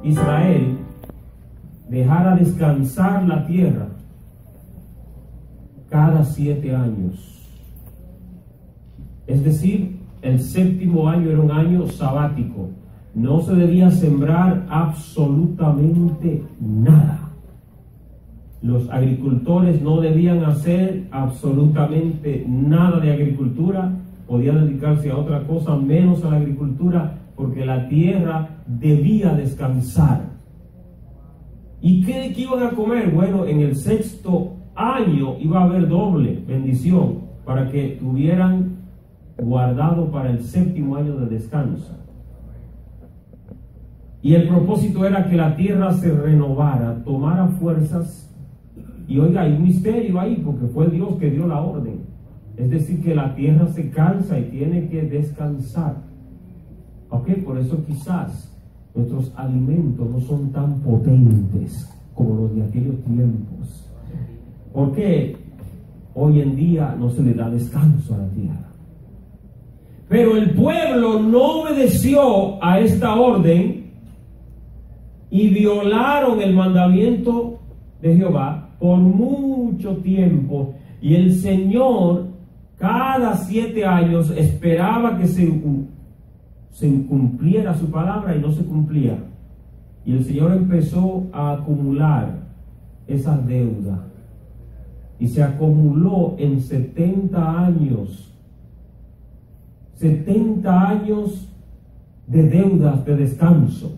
Israel dejara descansar la tierra cada 7 años. Es decir, el 7º año era un año sabático. No se debía sembrar absolutamente nada. Los agricultores no debían hacer absolutamente nada de agricultura. Podían dedicarse a otra cosa menos a la agricultura, porque la tierra debía descansar. ¿Y qué iban a comer? Bueno, en el 6º año iba a haber doble bendición para que tuvieran guardado para el 7º año de descanso. Y el propósito era que la tierra se renovara, tomara fuerzas. Y oiga, hay un misterio ahí, porque fue Dios que dio la orden. Es decir, que la tierra se cansa y tiene que descansar. Ok, por eso quizás nuestros alimentos no son tan potentes como los de aquellos tiempos. Porque hoy en día no se le da descanso a la tierra. Pero el pueblo no obedeció a esta orden y violaron el mandamiento de Jehová por mucho tiempo. Y el Señor cada 7 años esperaba que se cumpliera su palabra y no se cumplía. Y el Señor empezó a acumular esa deuda. Y se acumuló en 70 años. 70 años de deudas de descanso.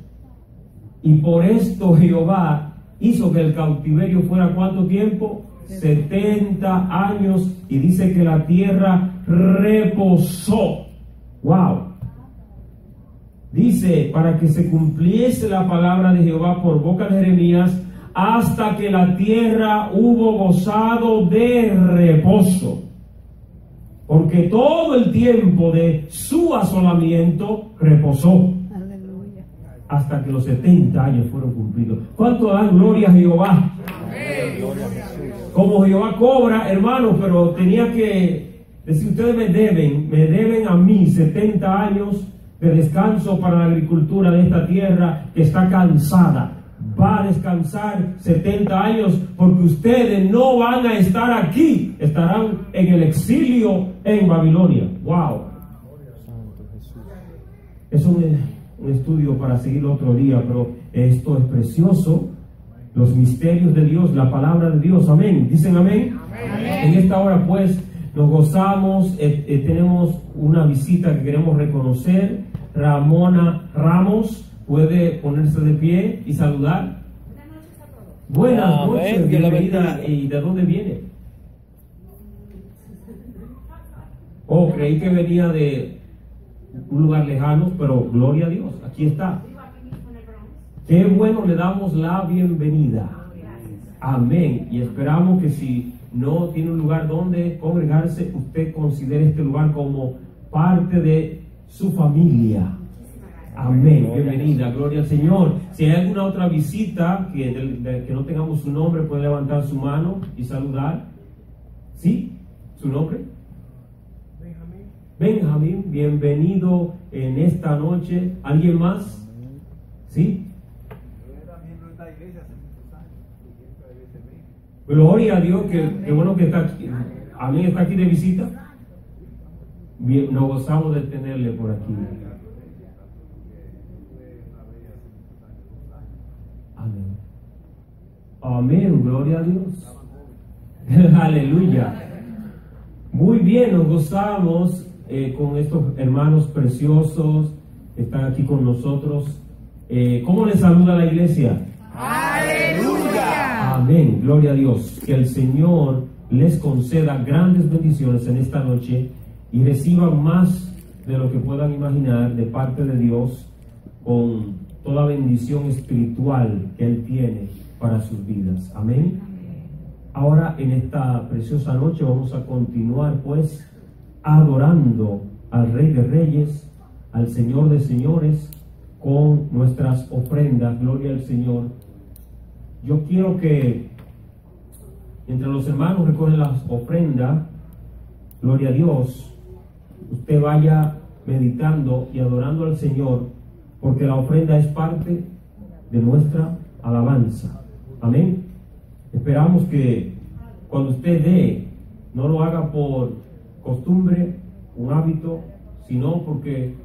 Y por esto Jehová hizo que el cautiverio fuera ¿cuánto tiempo? 70 años. Y dice que la tierra reposó. ¡Wow! Dice, para que se cumpliese la palabra de Jehová por boca de Jeremías, hasta que la tierra hubo gozado de reposo. Porque todo el tiempo de su asolamiento reposó. Aleluya. Hasta que los 70 años fueron cumplidos. ¿Cuánto dan gloria a Jehová? Amén. Como Jehová cobra, hermanos, pero tenía que decir, ustedes me deben a mí 70 años de descanso para la agricultura de esta tierra que está cansada. Va a descansar 70 años porque ustedes no van a estar aquí, estarán en el exilio en Babilonia. ¡Wow! Es un estudio para seguirlo otro día, pero esto es precioso. Los misterios de Dios, la palabra de Dios. Amén. ¿Dicen amén? Amén. En esta hora pues nos gozamos, tenemos una visita que queremos reconocer. Ramona Ramos, puede ponerse de pie y saludar. Buenas noches, bienvenida. ¿Y de dónde viene? Oh, creí que venía de un lugar lejano, pero gloria a Dios, aquí está. Qué bueno, le damos la bienvenida. Amén. Y esperamos que si no tiene un lugar donde congregarse, usted considere este lugar como parte de su familia. Amén. Bienvenida, gloria al Señor. Si hay alguna otra visita que no tengamos su nombre, puede levantar su mano y saludar. ¿Sí? ¿Su nombre? Benjamín, bienvenido en esta noche. ¿Alguien más? ¿Sí? Gloria a Dios, que bueno que está aquí. ¿Alguien está aquí de visita? Bien, nos gozamos de tenerle por aquí. Amén. Amén, gloria a Dios. Aleluya. Muy bien, nos gozamos con estos hermanos preciosos que están aquí con nosotros. ¿Cómo les saluda la iglesia? Aleluya. Amén, gloria a Dios. Que el Señor les conceda grandes bendiciones en esta noche y reciban más de lo que puedan imaginar de parte de Dios, con toda bendición espiritual que Él tiene para sus vidas. Amén. Ahora, en esta preciosa noche, vamos a continuar pues adorando al Rey de Reyes, al Señor de Señores, con nuestras ofrendas. Gloria al Señor. Yo quiero que mientras los hermanos recogen las ofrendas, gloria a Dios, usted vaya meditando y adorando al Señor, porque la ofrenda es parte de nuestra alabanza. Amén. Esperamos que cuando usted dé, no lo haga por costumbre, un hábito, sino porque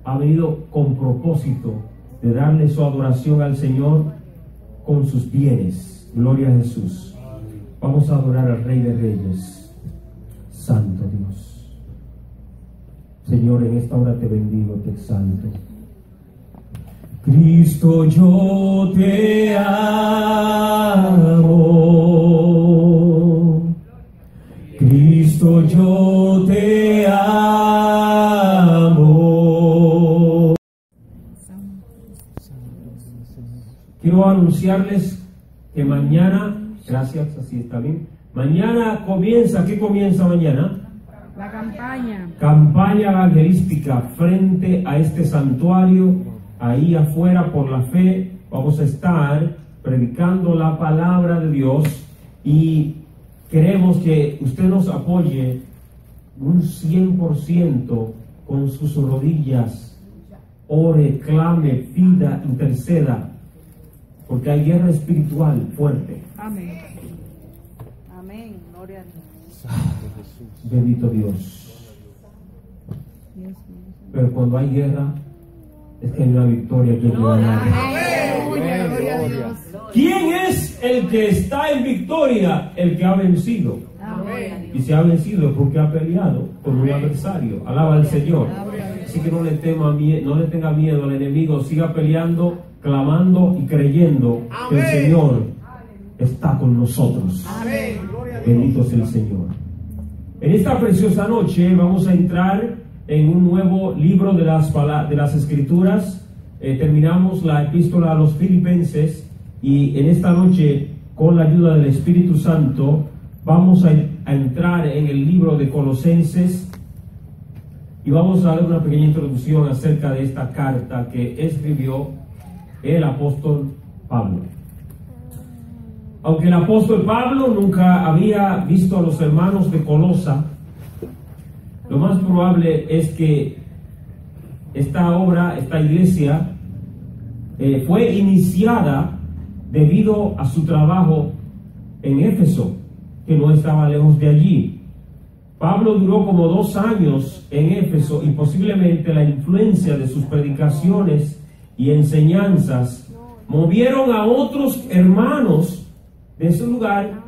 ha venido con propósito de darle su adoración al Señor con sus bienes. Gloria a Jesús. Vamos a adorar al Rey de Reyes. Santo Dios. Señor, en esta hora te bendigo, te exalto. Cristo, yo te amo. Cristo, yo te amo. Quiero anunciarles que mañana, gracias, así está bien. Mañana comienza, ¿qué comienza mañana? La campaña. Campaña evangelística frente a este santuario. Ahí afuera, por la fe, vamos a estar predicando la palabra de Dios y queremos que usted nos apoye un 100% con sus rodillas. Ore, clame, pida, interceda, porque hay guerra espiritual fuerte. Amén. Amén. Gloria a Dios. Bendito Dios. Pero cuando hay guerra, es que hay una victoria que ganar. ¿Quién es el que está en victoria? El que ha vencido. Amén. Y si ha vencido es porque ha peleado con un adversario. Alaba al Señor. Así que no le tenga miedo al enemigo. Siga peleando, clamando y creyendo que el Señor está con nosotros. Bendito es el Señor. En esta preciosa noche vamos a entrar en un nuevo libro de las Escrituras. Terminamos la epístola a los Filipenses y en esta noche, con la ayuda del Espíritu Santo, vamos a entrar en el libro de Colosenses y vamos a dar una pequeña introducción acerca de esta carta que escribió el apóstol Pablo. Aunque el apóstol Pablo nunca había visto a los hermanos de Colosa, lo más probable es que esta obra, esta iglesia, fue iniciada debido a su trabajo en Éfeso, que no estaba lejos de allí. Pablo duró como 2 años en Éfeso y posiblemente la influencia de sus predicaciones y enseñanzas movieron a otros hermanos de ese lugar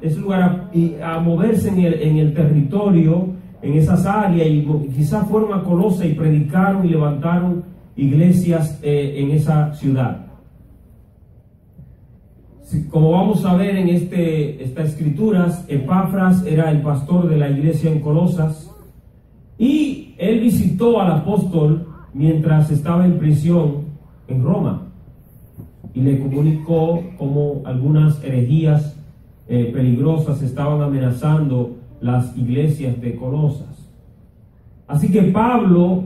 a moverse en el territorio, en esas áreas, y quizás fueron a Colosa y predicaron y levantaron iglesias en esa ciudad. Como vamos a ver en estas escrituras, Epafras era el pastor de la iglesia en Colosas y él visitó al apóstol mientras estaba en prisión en Roma y le comunicó cómo algunas herejías peligrosas estaban amenazando las iglesias de Colosas. Así que Pablo,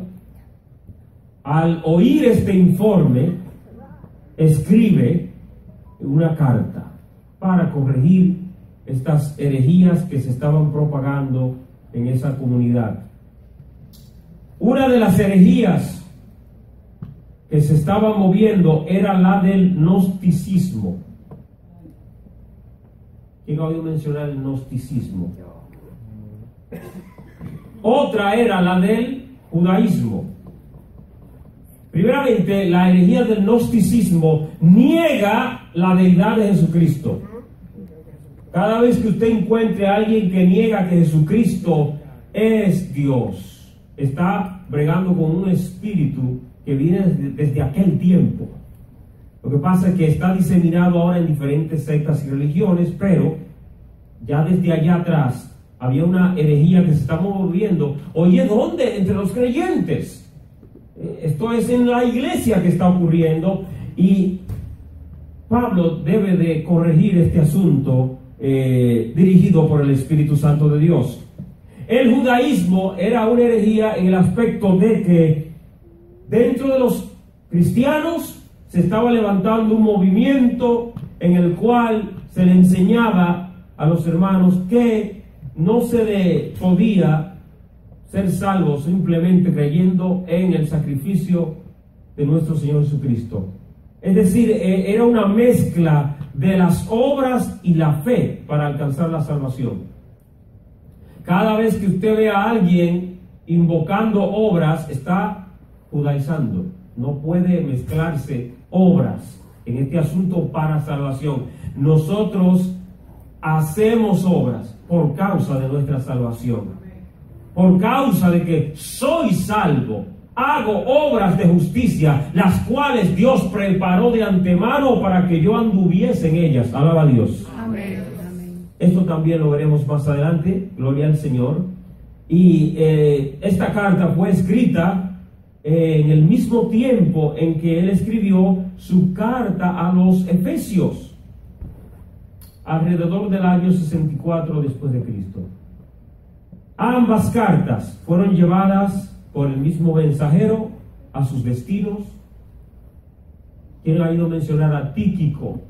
al oír este informe, escribe una carta para corregir estas herejías que se estaban propagando en esa comunidad. Una de las herejías que se estaba moviendo era la del gnosticismo. ¿Quién ha oído mencionar el gnosticismo? Otra era la del judaísmo. Primeramente, la herejía del gnosticismo niega la deidad de Jesucristo. Cada vez que usted encuentre a alguien que niega que Jesucristo es Dios, está bregando con un espíritu que viene desde aquel tiempo. Lo que pasa es que está diseminado ahora en diferentes sectas y religiones, pero ya desde allá atrás había una herejía que se está moviendo. Oye, ¿dónde? Entre los creyentes. Esto es en la iglesia que está ocurriendo y Pablo debe de corregir este asunto dirigido por el Espíritu Santo de Dios. El judaísmo era una herejía en el aspecto de que dentro de los cristianos se estaba levantando un movimiento en el cual se le enseñaba a los hermanos que no se podía ser salvo simplemente creyendo en el sacrificio de nuestro Señor Jesucristo. Es decir, era una mezcla de las obras y la fe para alcanzar la salvación. Cada vez que usted ve a alguien invocando obras, está judaizando. No puede mezclarse obras en este asunto para salvación. Nosotros hacemos obras por causa de nuestra salvación. Por causa de que soy salvo, hago obras de justicia, las cuales Dios preparó de antemano para que yo anduviese en ellas. Alaba a Dios. Amén. Esto también lo veremos más adelante, gloria al Señor. Y esta carta fue escrita en el mismo tiempo en que él escribió su carta a los Efesios, alrededor del año 64 después de Cristo. Ambas cartas fueron llevadas por el mismo mensajero a sus destinos. ¿Quién ha ido a mencionar a Tíquico?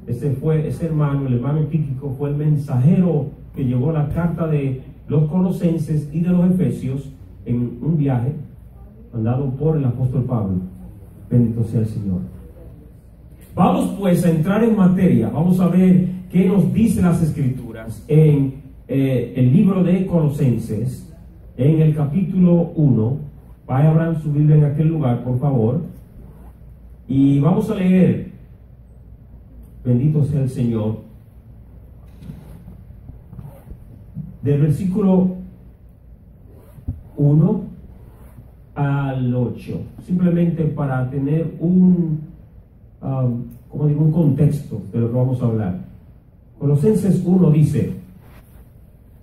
Ese hermano, el hermano Tíquico, fue el mensajero que llevó la carta de los Colosenses y de los Efesios en un viaje mandado por el apóstol Pablo. Bendito sea el Señor. Vamos pues a entrar en materia. Vamos a ver qué nos dicen las Escrituras en el libro de Colosenses, en el capítulo 1. Vaya a abrir su Biblia en aquel lugar, por favor. Y vamos a leer. Bendito sea el Señor. Del versículo 1 al 8. Simplemente para tener un contexto de lo que vamos a hablar. Colosenses 1 dice: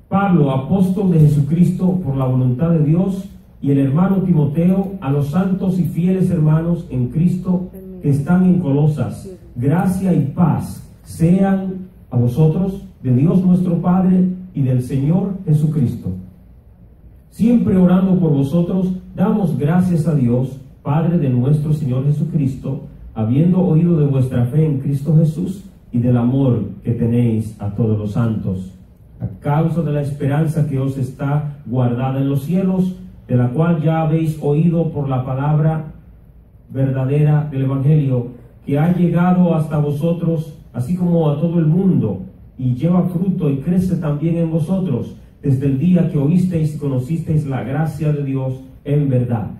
Pablo, apóstol de Jesucristo por la voluntad de Dios, y el hermano Timoteo, a los santos y fieles hermanos en Cristo que están en Colosas, gracia y paz sean a vosotros de Dios nuestro Padre y del Señor Jesucristo. Siempre orando por vosotros, damos gracias a Dios, Padre de nuestro Señor Jesucristo, habiendo oído de vuestra fe en Cristo Jesús y del amor que tenéis a todos los santos, a causa de la esperanza que os está guardada en los cielos, de la cual ya habéis oído por la palabra verdadera del Evangelio, que ha llegado hasta vosotros, así como a todo el mundo, y lleva fruto y crece también en vosotros, desde el día que oísteis y conocisteis la gracia de Dios en verdad,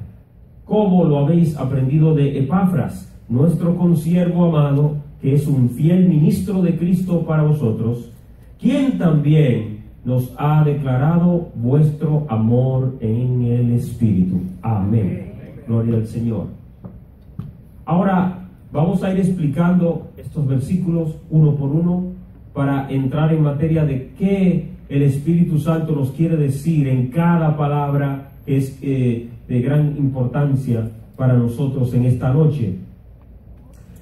como lo habéis aprendido de Epafras, nuestro consiervo amado, que es un fiel ministro de Cristo para vosotros, quien también nos ha declarado vuestro amor en el Espíritu. Amén. Gloria al Señor. Ahora vamos a ir explicando estos versículos uno por uno para entrar en materia de qué el Espíritu Santo nos quiere decir en cada palabra que es de gran importancia para nosotros en esta noche.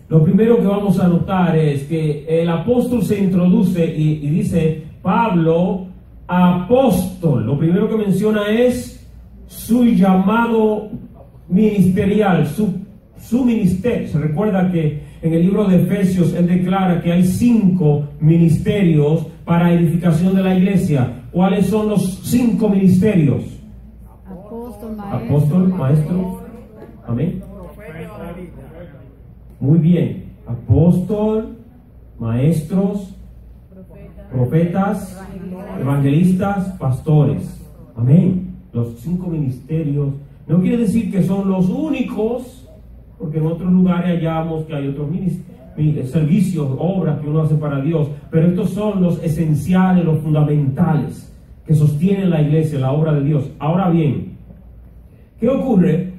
Lo primero que vamos a notar es que el apóstol se introduce y dice: Pablo, apóstol. Lo primero que menciona es su llamado ministerial, su ministerio. Se recuerda que en el libro de Efesios él declara que hay 5 ministerios para edificación de la iglesia. ¿Cuáles son los 5 ministerios? Apóstol, maestro. Amén. Muy bien. Apóstol, maestros, profetas, evangelistas, pastores. Amén. Los 5 ministerios. No quiere decir que son los únicos, porque en otros lugares hallamos que hay otros servicios, obras que uno hace para Dios, pero estos son los esenciales, los fundamentales que sostienen la iglesia, la obra de Dios. Ahora bien, ¿qué ocurre?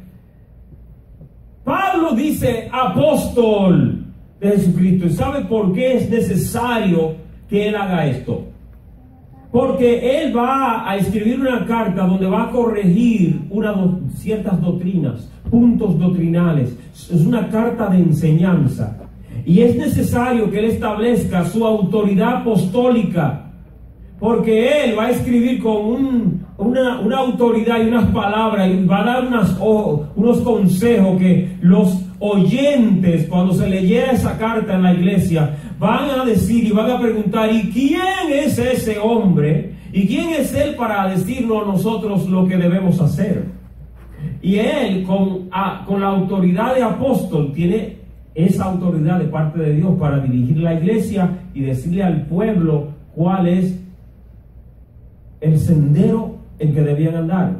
Pablo dice apóstol de Jesucristo. ¿Y sabe por qué es necesario que él haga esto? Porque él va a escribir una carta donde va a corregir ciertas doctrinas, puntos doctrinales. Es una carta de enseñanza. Y es necesario que él establezca su autoridad apostólica, porque él va a escribir con una autoridad y unas palabras, y va a dar unos consejos que los oyentes, cuando se leyera esa carta en la iglesia, van a decir y van a preguntar: ¿y quién es ese hombre? ¿Y quién es él para decirnos a nosotros lo que debemos hacer? Y él, con la autoridad de apóstol, tiene esa autoridad de parte de Dios para dirigir la iglesia y decirle al pueblo cuál es el sendero en que debían andar.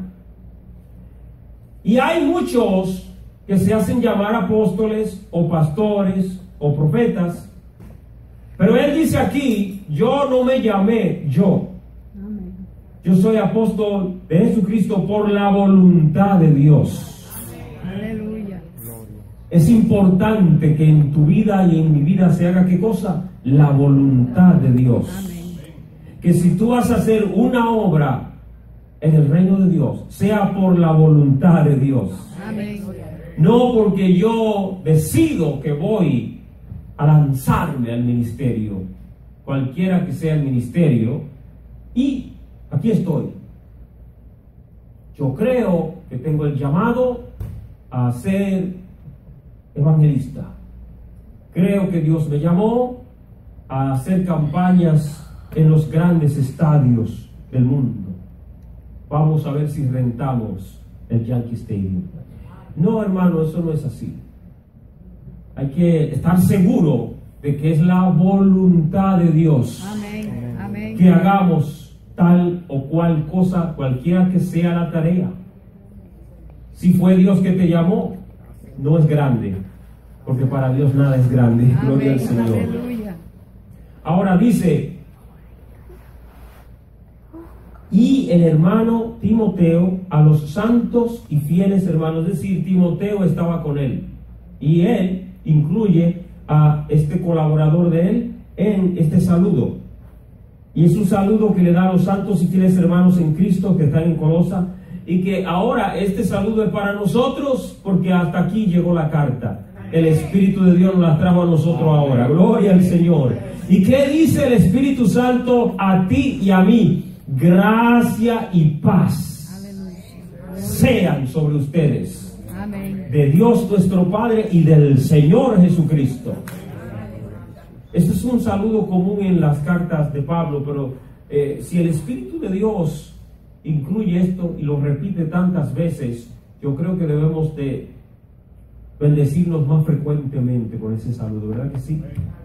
Y hay muchos que se hacen llamar apóstoles o pastores o profetas, pero él dice aquí: yo no me llamé yo. Yo soy apóstol de Jesucristo por la voluntad de Dios. Aleluya. Es importante que en tu vida y en mi vida se haga ¿qué cosa? La voluntad de Dios. Amén. Que si tú vas a hacer una obra en el reino de Dios, sea por la voluntad de Dios. Amén. No porque yo decido que voy a lanzarme al ministerio, cualquiera que sea el ministerio, y aquí estoy. Yo creo que tengo el llamado a ser evangelista. Creo que Dios me llamó a hacer campañas en los grandes estadios del mundo. Vamos a ver si rentamos el Yankee Stadium. No, hermano, eso no es así. Hay que estar seguro de que es la voluntad de Dios. Amén. Amén. Que hagamos tal o cual cosa, cualquiera que sea la tarea. Si fue Dios que te llamó, no es grande, porque para Dios nada es grande. Gloria al Señor. Aleluya. Ahora dice: y el hermano Timoteo a los santos y fieles hermanos. Es decir, Timoteo estaba con él, y él incluye a este colaborador de él en este saludo. Y es un saludo que le da a los santos y fieles hermanos en Cristo que están en Colosa, y que ahora este saludo es para nosotros, porque hasta aquí llegó la carta. El Espíritu de Dios nos la trajo a nosotros ahora. Gloria al Señor. ¿Y qué dice el Espíritu Santo a ti y a mí? Gracia y paz sean sobre ustedes, Amén. de Dios nuestro Padre y del Señor Jesucristo. Este es un saludo común en las cartas de Pablo, pero si el Espíritu de Dios incluye esto y lo repite tantas veces, yo creo que debemos de bendecirnos más frecuentemente con ese saludo, ¿verdad que sí?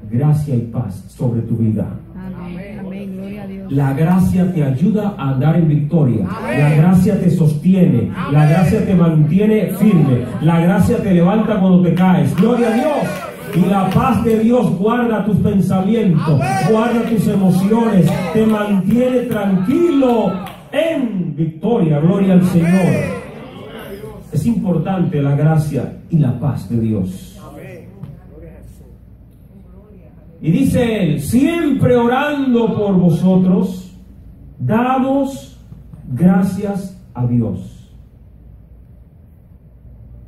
Gracia y paz sobre tu vida. Amén. Amén. Gloria a Dios. La gracia te ayuda a andar en victoria. La gracia te sostiene. La gracia te mantiene firme. La gracia te levanta cuando te caes. Gloria a Dios. Y la paz de Dios guarda tus pensamientos, guarda tus emociones, te mantiene tranquilo en victoria. Gloria al Señor. Es importante la gracia y la paz de Dios. Y dice él: siempre orando por vosotros, damos gracias a Dios.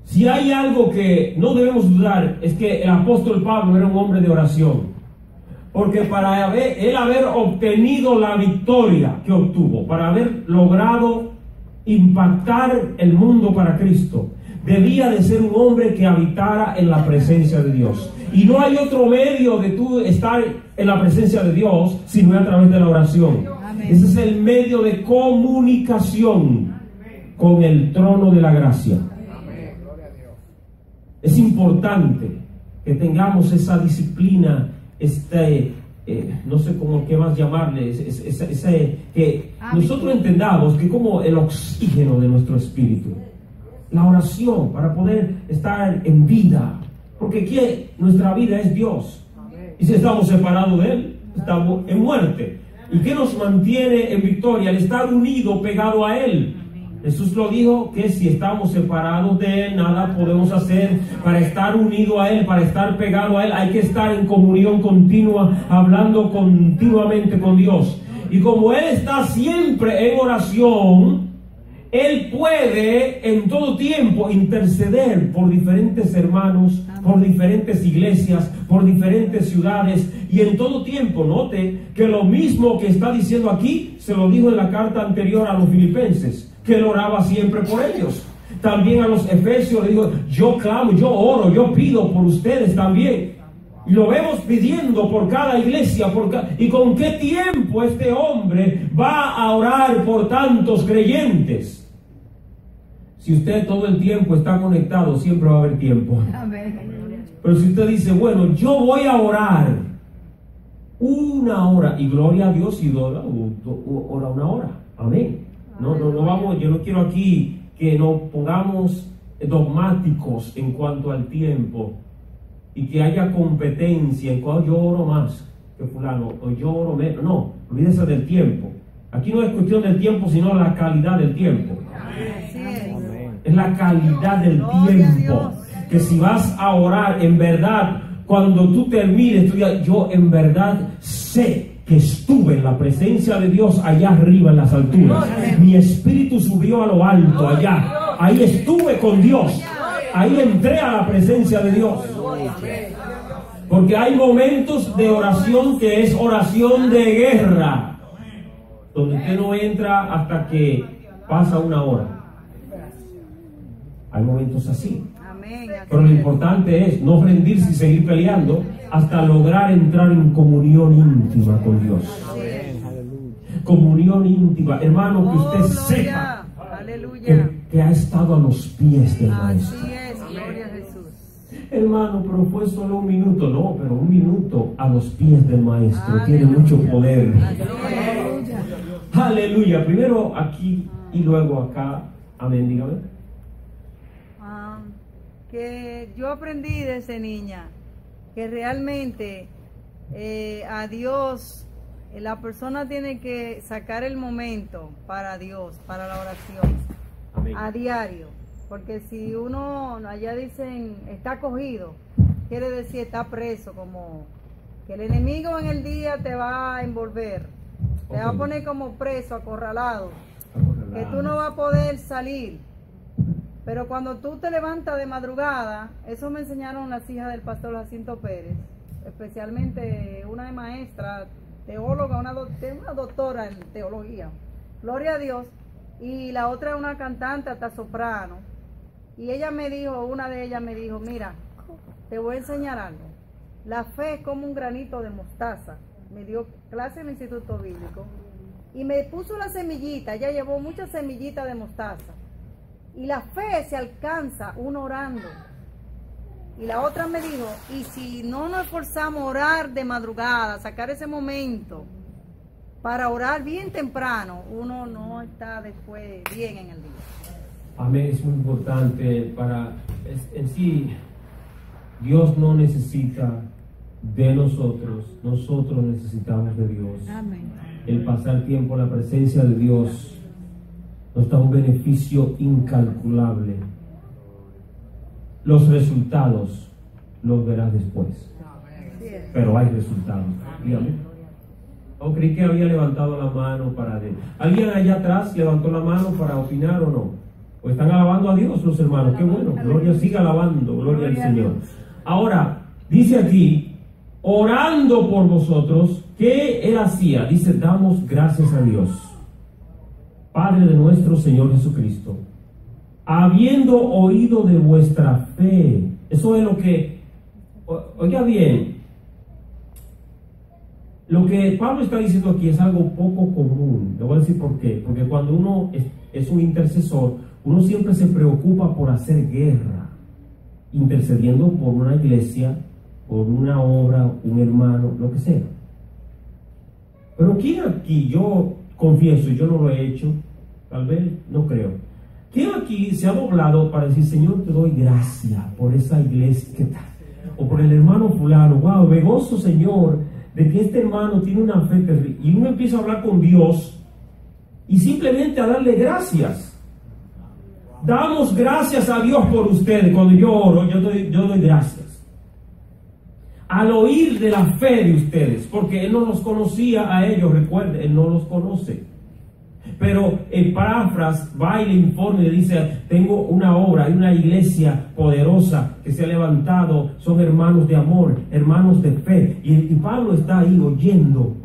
Si hay algo que no debemos dudar, es que el apóstol Pablo era un hombre de oración. Porque para él haber obtenido la victoria que obtuvo, para haber logrado impactar el mundo para Cristo, debía de ser un hombre que habitara en la presencia de Dios. Y no hay otro medio de tú estar en la presencia de Dios sino a través de la oración. Amén. Ese es el medio de comunicación con el trono de la gracia. Es importante que tengamos esa disciplina, no sé cómo qué más llamarle, que nosotros entendamos que como el oxígeno de nuestro espíritu, la oración para poder estar en vida, porque aquí nuestra vida es Dios, y si estamos separados de Él, estamos en muerte. ¿Y qué nos mantiene en victoria? El estar unido, pegado a Él. Jesús lo dijo, que si estamos separados de Él, nada podemos hacer. Para estar unido a Él, para estar pegado a Él, hay que estar en comunión continua, hablando continuamente con Dios. Y como Él está siempre en oración, Él puede en todo tiempo interceder por diferentes hermanos, por diferentes iglesias, por diferentes ciudades. Y en todo tiempo, note que lo mismo que está diciendo aquí, se lo dijo en la carta anterior a los filipenses, que él oraba siempre por ellos. También a los efesios le dijo: yo clamo, yo oro, yo pido por ustedes también. Y lo vemos pidiendo por cada iglesia. ¿Y con qué tiempo este hombre va a orar por tantos creyentes? Si usted todo el tiempo está conectado, siempre va a haber tiempo. Amén. Pero si usted dice, bueno, yo voy a orar 1 hora, y gloria a Dios, y ora 1 hora. Amén. No vamos, yo no quiero aquí que nos pongamos dogmáticos en cuanto al tiempo y que haya competencia en cual yo oro más que fulano o yo oro menos. No, olvídese del tiempo. Aquí no es cuestión del tiempo, sino la calidad del tiempo. Es la calidad del tiempo. Que si vas a orar en verdad, cuando tú termines, tú digas, yo en verdad sé que estuve en la presencia de Dios allá arriba en las alturas. Mi espíritu subió a lo alto allá. Ahí estuve con Dios. Ahí entré a la presencia de Dios. Porque hay momentos de oración que es oración de guerra, donde usted no entra hasta que pasa 1 hora. Hay momentos así. Pero lo importante es no rendirse y seguir peleando hasta lograr entrar en comunión íntima con Dios. Comunión íntima, hermano, que usted sepa que ha estado a los pies del Maestro. Hermano, pero fue solo 1 minuto. No, pero 1 minuto a los pies del Maestro tiene mucho poder. Aleluya. Primero aquí y luego acá. Amén, dígame. Que yo aprendí desde niña que realmente a Dios, la persona tiene que sacar el momento para Dios, para la oración. Amén. A diario. Porque si uno, allá dicen, está cogido, quiere decir está preso, como que el enemigo en el día te va a envolver, te va a poner como preso, acorralado, que tú no vas a poder salir. Pero cuando tú te levantas de madrugada, eso me enseñaron las hijas del pastor Jacinto Pérez, especialmente una de maestra, teóloga, una doctora en teología, gloria a Dios, y la otra es una cantante hasta soprano. Y ella me dijo, una de ellas me dijo, mira, te voy a enseñar algo. La fe es como un granito de mostaza. Me dio clase en el Instituto Bíblico y me puso la semillita. Ella llevó muchas semillitas de mostaza. Y la fe se alcanza uno orando. Y la otra me dijo, y si no nos esforzamos a orar de madrugada, sacar ese momento para orar bien temprano, uno no está después bien en el día. Amén, es muy importante en sí, Dios no necesita de nosotros, nosotros necesitamos de Dios. Amén. El pasar tiempo en la presencia de Dios nos da un beneficio incalculable. Los resultados los verás después, pero hay resultados. Dígame. ¿O creí que había levantado la mano para de... ¿Alguien allá atrás levantó la mano para opinar o no? ¿O están alabando a Dios los hermanos? Qué bueno, gloria, siga alabando, gloria al Señor. Ahora, dice aquí, orando por vosotros, ¿qué él hacía? Dice, damos gracias a Dios, Padre de nuestro Señor Jesucristo, habiendo oído de vuestra fe. Eso es lo que, oiga bien, lo que Pablo está diciendo aquí es algo poco común. Le voy a decir por qué. Porque cuando uno es un intercesor, uno siempre se preocupa por hacer guerra, intercediendo por una iglesia, por una obra, un hermano, lo que sea. Pero ¿quién aquí, yo confieso, yo no lo he hecho, tal vez, no creo, ¿quién aquí se ha doblado para decir, Señor, te doy gracias por esa iglesia, ¿qué tal? O por el hermano fulano, wow, me gozo, Señor, de que este hermano tiene una fe terrible. Y uno empieza a hablar con Dios y simplemente a darle gracias. Damos gracias a Dios por ustedes. Cuando yo oro, yo doy gracias. Al oír de la fe de ustedes, porque Él no los conocía a ellos, recuerden, Él no los conoce. Pero Epafras va y le informa y le dice, tengo una obra, hay una iglesia poderosa que se ha levantado, son hermanos de amor, hermanos de fe. Y Pablo está ahí oyendo.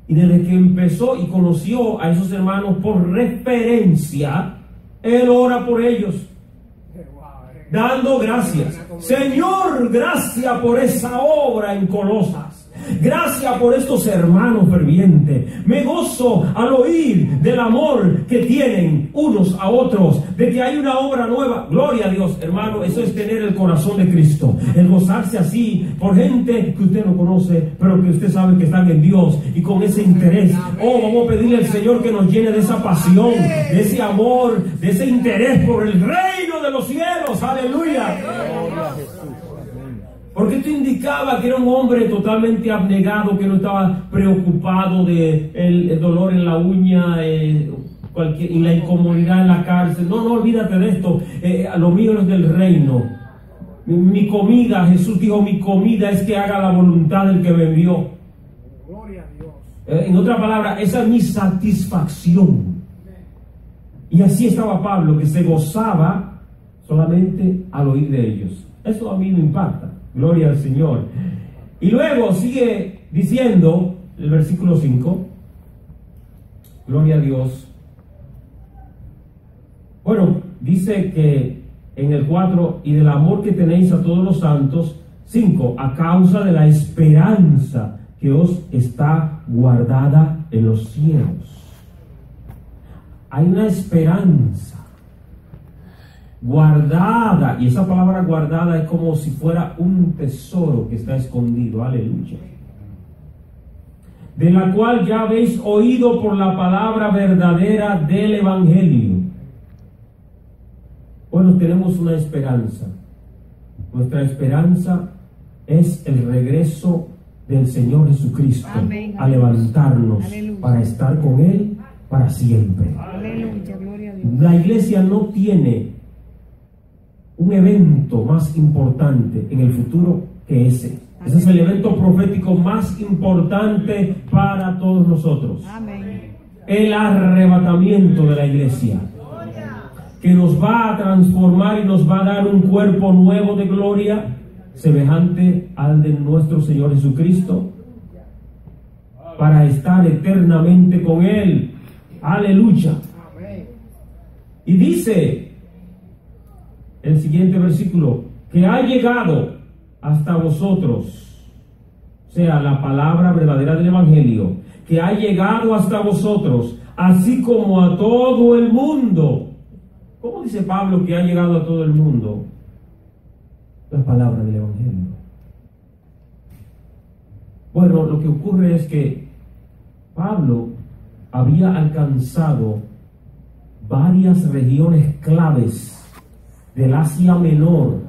Y desde que empezó y conoció a esos hermanos por referencia, él ora por ellos, dando gracias. Señor, gracias por esa obra en Colosas. Gracias por estos hermanos fervientes. Me gozo al oír del amor que tienen unos a otros, de que hay una obra nueva. Gloria a Dios, hermano. Eso es tener el corazón de Cristo, el gozarse así por gente que usted no conoce, pero que usted sabe que están en Dios, y con ese interés. Oh, vamos a pedirle al Señor que nos llene de esa pasión, de ese amor, de ese interés por el reino de los cielos. Aleluya. Porque esto indicaba que era un hombre totalmente abnegado, que no estaba preocupado de el dolor en la uña, en la incomodidad en la cárcel. No, olvídate de esto. Lo mío es del reino. Mi comida, Jesús dijo, mi comida es que haga la voluntad del que me envió. Gloria a Dios. En otra palabra, esa es mi satisfacción. Y así estaba Pablo, que se gozaba solamente al oír de ellos. Eso a mí me impacta. Gloria al Señor. Y luego sigue diciendo el versículo 5. Gloria a Dios. Bueno, dice que en el 4, y del amor que tenéis a todos los santos. 5, a causa de la esperanza que os está guardada en los cielos. Hay una esperanza guardada, y esa palabra guardada es como si fuera un tesoro que está escondido. Aleluya. De la cual ya habéis oído por la palabra verdadera del evangelio. Bueno, tenemos una esperanza. Nuestra esperanza es el regreso del Señor Jesucristo. Amén. A levantarnos. Aleluya. Para estar con Él para siempre. Aleluya, gloria a Dios. La iglesia no tiene un evento más importante en el futuro que ese. Ese es el evento profético más importante para todos nosotros. Amén. El arrebatamiento de la iglesia, que nos va a transformar y nos va a dar un cuerpo nuevo de gloria, semejante al de nuestro Señor Jesucristo, para estar eternamente con Él. Aleluya. Y dice el siguiente versículo, que ha llegado hasta vosotros, o sea, la palabra verdadera del evangelio, que ha llegado hasta vosotros, así como a todo el mundo. ¿Cómo dice Pablo que ha llegado a todo el mundo? La palabra del evangelio. Bueno, lo que ocurre es que Pablo había alcanzado varias regiones claves del Asia Menor,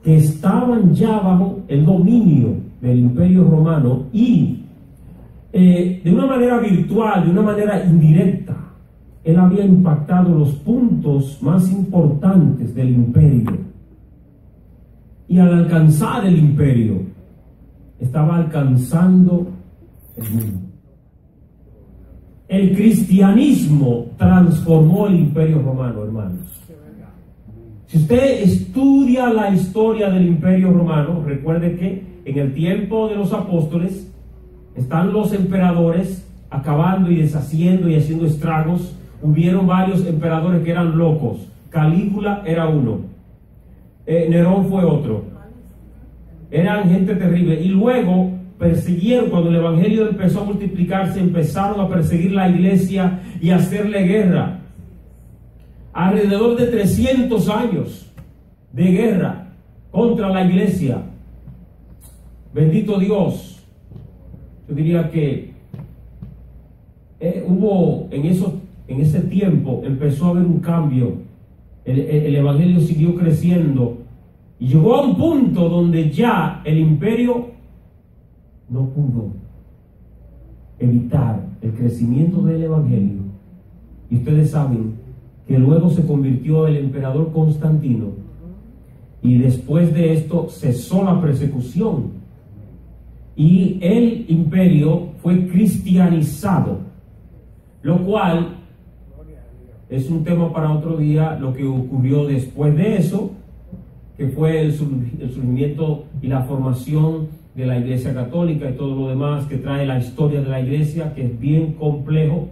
que estaban ya bajo el dominio del Imperio Romano, y de una manera virtual, de una manera indirecta, él había impactado los puntos más importantes del imperio. Y al alcanzar el imperio, estaba alcanzando el mundo. El cristianismo transformó el Imperio Romano, hermanos. Si usted estudia la historia del Imperio Romano, recuerde que en el tiempo de los apóstoles están los emperadores acabando y deshaciendo y haciendo estragos. Hubieron varios emperadores que eran locos. Calígula era uno. Nerón fue otro. Eran gente terrible. Y luego persiguieron, cuando el evangelio empezó a multiplicarse, empezaron a perseguir la iglesia y a hacerle guerra. Alrededor de 300 años de guerra contra la iglesia. Bendito Dios. Yo diría que hubo en ese tiempo, empezó a haber un cambio. El evangelio siguió creciendo y llegó a un punto donde ya el imperio no pudo evitar el crecimiento del evangelio. Y ustedes saben que luego se convirtió el emperador Constantino, y después de esto cesó la persecución y el imperio fue cristianizado, lo cual es un tema para otro día. Lo que ocurrió después de eso, que fue el surgimiento y la formación de la Iglesia Católica y todo lo demás que trae la historia de la Iglesia, que es bien complejo.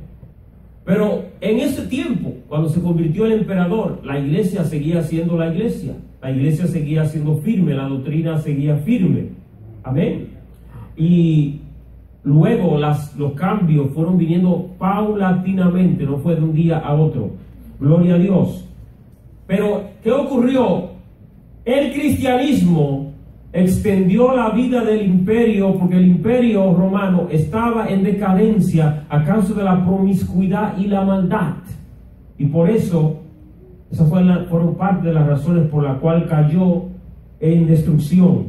Pero en ese tiempo, cuando se convirtió el emperador, la Iglesia seguía siendo la Iglesia. La Iglesia seguía siendo firme, la doctrina seguía firme. Amén. y luego los cambios fueron viniendo paulatinamente, no fue de un día a otro. Gloria a Dios. Pero, ¿qué ocurrió? El cristianismo extendió la vida del imperio, porque el imperio romano estaba en decadencia a causa de la promiscuidad y la maldad. Y por eso, esas fueron parte de las razones por las cuales cayó en destrucción.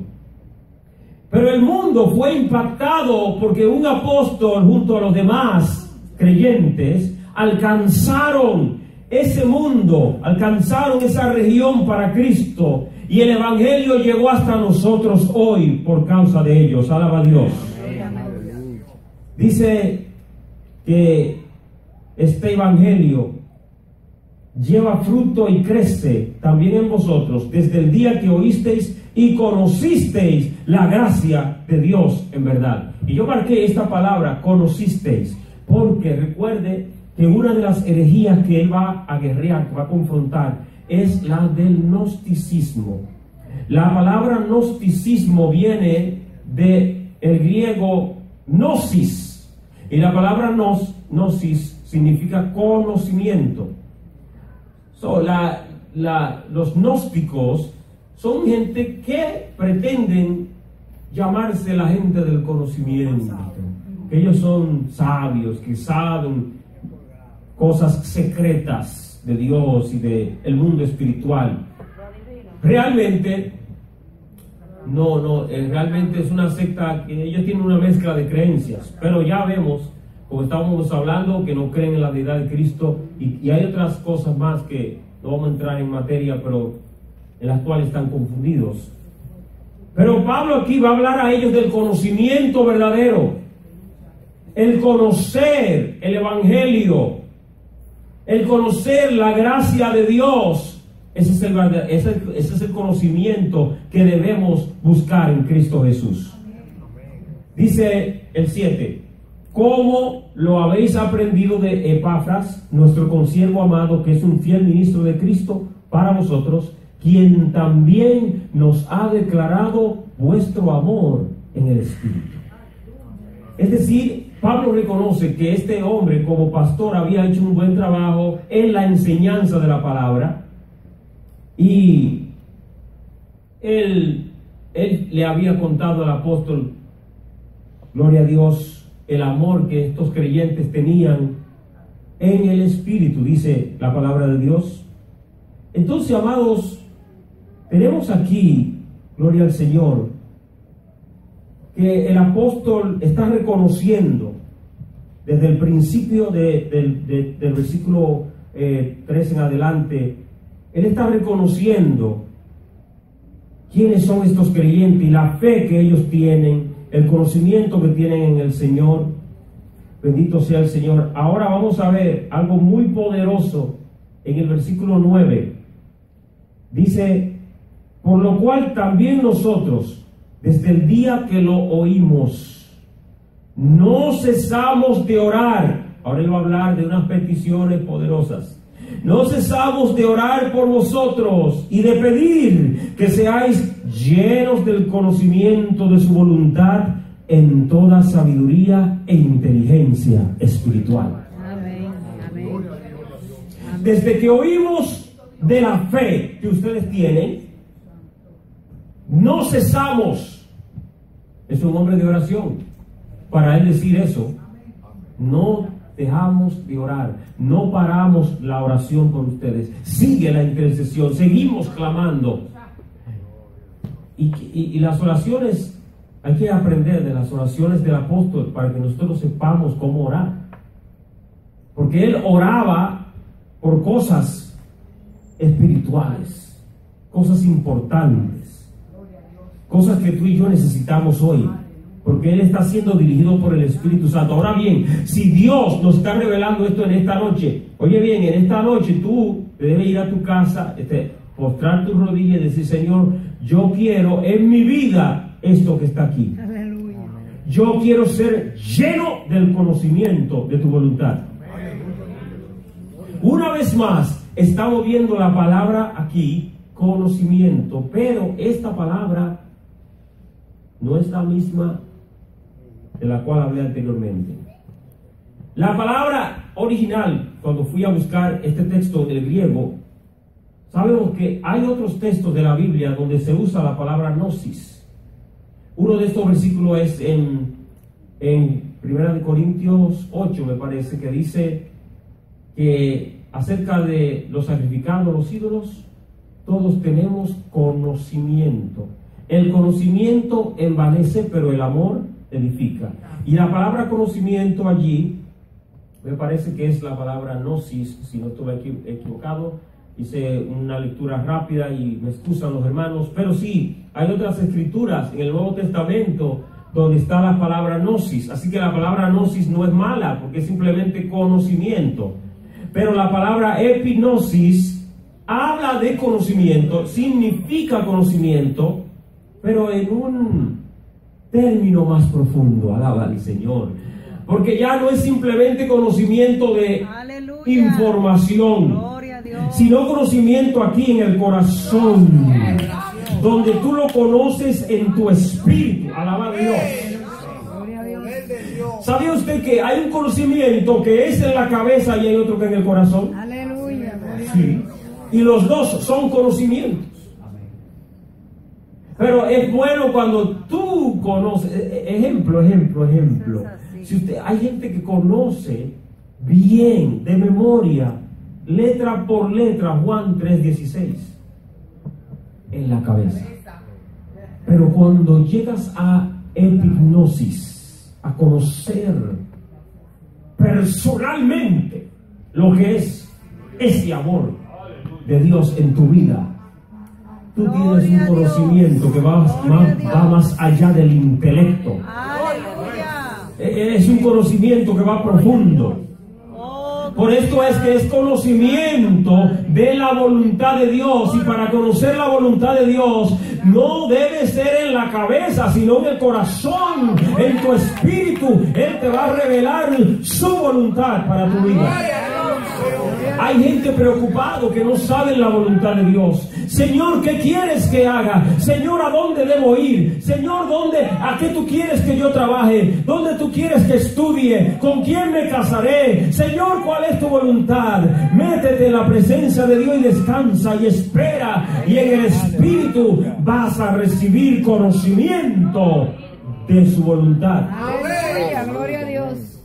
Pero el mundo fue impactado porque un apóstol junto a los demás creyentes alcanzaron ese mundo, alcanzaron esa región para Cristo, y el evangelio llegó hasta nosotros hoy por causa de ellos. Alaba a Dios. Dice que este evangelio lleva fruto y crece también en vosotros desde el día que oísteis y conocisteis la gracia de Dios en verdad. Y yo marqué esta palabra, conocisteis, porque recuerde que una de las herejías que él va a guerrear, que va a confrontar, es la del gnosticismo. La palabra gnosticismo viene del griego gnosis, y la palabra gnosis significa conocimiento. Los gnósticos son gente que pretenden llamarse la gente del conocimiento, que ellos son sabios, que saben cosas secretas de Dios y del mundo espiritual. Realmente realmente es una secta que ellos tienen una mezcla de creencias, pero ya vemos, como estábamos hablando, que no creen en la deidad de Cristo, y hay otras cosas más que no vamos a entrar en materia, pero en las cuales están confundidos. Pero Pablo aquí va a hablar a ellos del conocimiento verdadero, el conocer el evangelio, el conocer la gracia de Dios. Ese es el conocimiento que debemos buscar en Cristo Jesús. Dice el 7: ¿cómo lo habéis aprendido de Epafras, nuestro consiervo amado, que es un fiel ministro de Cristo para vosotros, quien también nos ha declarado vuestro amor en el Espíritu? Es decir, Pablo reconoce que este hombre como pastor había hecho un buen trabajo en la enseñanza de la palabra, y él le había contado al apóstol, gloria a Dios, el amor que estos creyentes tenían en el Espíritu, dice la palabra de Dios. Entonces, amados, tenemos aquí, gloria al Señor, que el apóstol está reconociendo desde el principio del versículo 3 en adelante. Él está reconociendo quiénes son estos creyentes y la fe que ellos tienen, el conocimiento que tienen en el Señor. Bendito sea el Señor. Ahora vamos a ver algo muy poderoso en el versículo 9. Dice: por lo cual también nosotros, desde el día que lo oímos, no cesamos de orar. Ahora él va a hablar de unas peticiones poderosas. No cesamos de orar por vosotros y de pedir que seáis llenos del conocimiento de su voluntad en toda sabiduría e inteligencia espiritual. Amén. Amén. Desde que oímos de la fe que ustedes tienen, no cesamos. Es un hombre de oración. Para él decir eso, no dejamos de orar, no paramos la oración por ustedes, sigue la intercesión, seguimos clamando. Y las oraciones, hay que aprender de las oraciones del apóstol para que nosotros sepamos cómo orar, porque él oraba por cosas espirituales, cosas importantes, cosas que tú y yo necesitamos hoy, porque él está siendo dirigido por el Espíritu Santo. Ahora bien, si Dios nos está revelando esto en esta noche, oye bien, en esta noche tú debes ir a tu casa, postrar tus rodillas y decir: Señor, yo quiero en mi vida esto que está aquí. Aleluya. Yo quiero ser lleno del conocimiento de tu voluntad. Una vez más, estamos viendo la palabra aquí, conocimiento, pero esta palabra no es la misma de la cual hablé anteriormente. La palabra original, cuando fui a buscar este texto del griego, sabemos que hay otros textos de la Biblia donde se usa la palabra gnosis. Uno de estos versículos es en 1 Corintios 8, me parece, que dice que acerca de los sacrificados a los ídolos, todos tenemos conocimiento. El conocimiento envanece, pero el amor edifica. Y la palabra conocimiento allí, me parece que es la palabra gnosis, si no estuve equivocado. Hice una lectura rápida y me excusan los hermanos, pero sí, hay otras escrituras en el Nuevo Testamento donde está la palabra gnosis. Así que la palabra gnosis no es mala, porque es simplemente conocimiento. Pero la palabra epignosis habla de conocimiento, significa conocimiento, pero en un término más profundo. Alaba al Señor. Porque ya no es simplemente conocimiento de información, sino conocimiento aquí en el corazón, donde tú lo conoces en tu espíritu. Alaba a Dios. ¿Sabía usted que hay un conocimiento que es en la cabeza y hay otro que en el corazón? Aleluya. Sí. Y los dos son conocimientos. Pero es bueno cuando tú conoces. Ejemplo. Si usted, hay gente que conoce bien, de memoria, letra por letra, Juan 3:16 en la cabeza. Pero cuando llegas a epignosis, a conocer personalmente lo que es ese amor de Dios en tu vida, tú tienes un conocimiento que va más allá del intelecto. Es un conocimiento que va profundo. Por esto es que es conocimiento de la voluntad de Dios. Y para conocer la voluntad de Dios no debe ser en la cabeza, sino en el corazón, en tu espíritu. Él te va a revelar su voluntad para tu vida. Hay gente preocupado que no sabe la voluntad de Dios. Señor, ¿qué quieres que haga? Señor, ¿a dónde debo ir? Señor, ¿a qué tú quieres que yo trabaje? ¿Dónde tú quieres que estudie? ¿Con quién me casaré? Señor, ¿cuál es tu voluntad? Métete en la presencia de Dios y descansa y espera. Y en el Espíritu vas a recibir conocimiento de su voluntad. Aleluya, gloria a Dios.